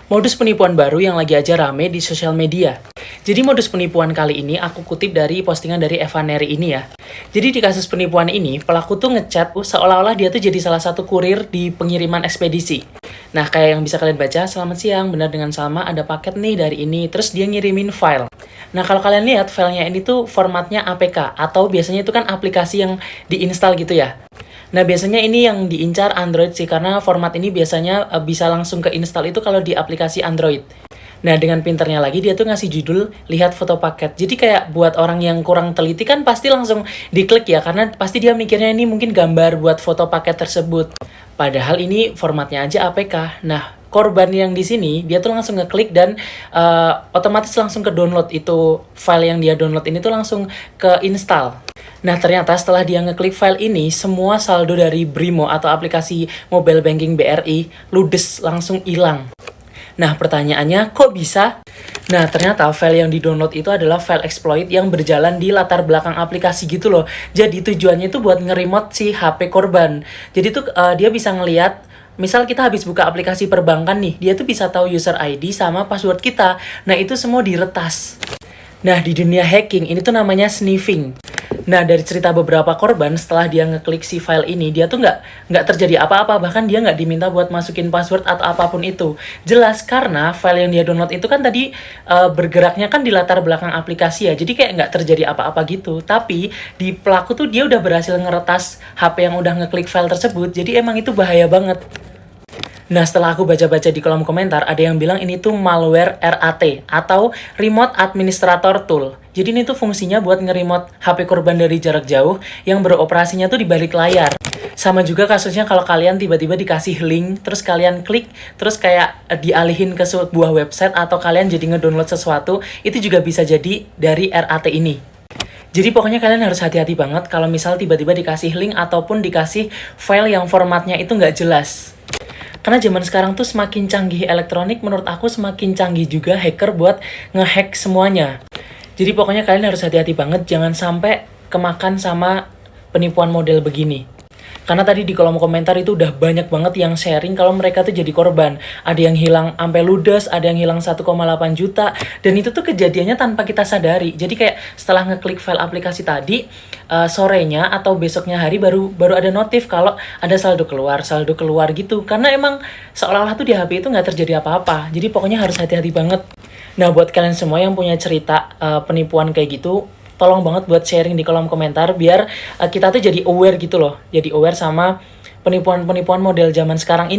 Modus penipuan baru yang lagi aja rame di sosial media. Jadi modus penipuan kali ini aku kutip dari postingan dari Eva Neri ini ya. Jadi di kasus penipuan ini, pelaku tuh ngechat seolah-olah dia tuh jadi salah satu kurir di pengiriman ekspedisi. Nah, kayak yang bisa kalian baca, selamat siang, benar dengan Salma, ada paket nih dari ini, terus dia ngirimin file. Nah, kalau kalian lihat filenya ini tuh formatnya APK, atau biasanya itu kan aplikasi yang diinstal gitu ya. Nah, biasanya ini yang diincar Android sih, karena format ini biasanya bisa langsung ke install itu kalau di aplikasi Android. Nah, dengan pinternya lagi, dia tuh ngasih judul, lihat foto paket. Jadi kayak buat orang yang kurang teliti kan pasti langsung diklik ya, karena pasti dia mikirnya ini mungkin gambar buat foto paket tersebut. Padahal ini formatnya aja APK. Nah, korban yang di sini, dia tuh langsung ngeklik dan otomatis langsung ke download itu file yang dia download ini tuh langsung ke install. Nah, ternyata setelah dia ngeklik file ini, semua saldo dari Brimo atau aplikasi mobile banking BRI ludes, langsung hilang. Nah, pertanyaannya, kok bisa? Nah, ternyata file yang di-download itu adalah file exploit yang berjalan di latar belakang aplikasi gitu loh. Jadi tujuannya itu buat nge-remote si HP korban. Jadi tuh dia bisa ngelihat, misal kita habis buka aplikasi perbankan nih, dia tuh bisa tahu user ID sama password kita. Nah, itu semua diretas. Nah, di dunia hacking, ini tuh namanya sniffing. Nah, dari cerita beberapa korban, setelah dia ngeklik si file ini, dia tuh nggak terjadi apa-apa. Bahkan dia nggak diminta buat masukin password atau apapun itu. Jelas karena file yang dia download itu kan tadi bergeraknya kan di latar belakang aplikasi ya. Jadi kayak nggak terjadi apa-apa gitu. Tapi di pelaku tuh dia udah berhasil ngeretas HP yang udah ngeklik file tersebut. Jadi emang itu bahaya banget. Nah, setelah aku baca-baca di kolom komentar, ada yang bilang ini tuh malware RAT atau Remote Administrator Tool. Jadi ini tuh fungsinya buat nge-remote HP korban dari jarak jauh yang beroperasinya tuh di balik layar. Sama juga kasusnya kalau kalian tiba-tiba dikasih link, terus kalian klik, terus kayak dialihin ke sebuah website atau kalian jadi ngedownload sesuatu, itu juga bisa jadi dari RAT ini. Jadi pokoknya kalian harus hati-hati banget kalau misal tiba-tiba dikasih link ataupun dikasih file yang formatnya itu nggak jelas. Karena zaman sekarang tuh semakin canggih elektronik, menurut aku semakin canggih juga hacker buat ngehack semuanya. Jadi pokoknya kalian harus hati-hati banget, jangan sampai kemakan sama penipuan model begini. Karena tadi di kolom komentar itu udah banyak banget yang sharing kalau mereka tuh jadi korban. Ada yang hilang sampai ludes, ada yang hilang 1,8 juta. Dan itu tuh kejadiannya tanpa kita sadari. Jadi kayak setelah ngeklik file aplikasi tadi, sorenya atau besoknya hari baru ada notif kalau ada saldo keluar gitu. Karena emang seolah-olah tuh di HP itu nggak terjadi apa-apa. Jadi pokoknya harus hati-hati banget. Nah, buat kalian semua yang punya cerita penipuan kayak gitu, tolong banget buat sharing di kolom komentar biar kita tuh jadi aware gitu loh. Jadi aware sama penipuan-penipuan model zaman sekarang ini.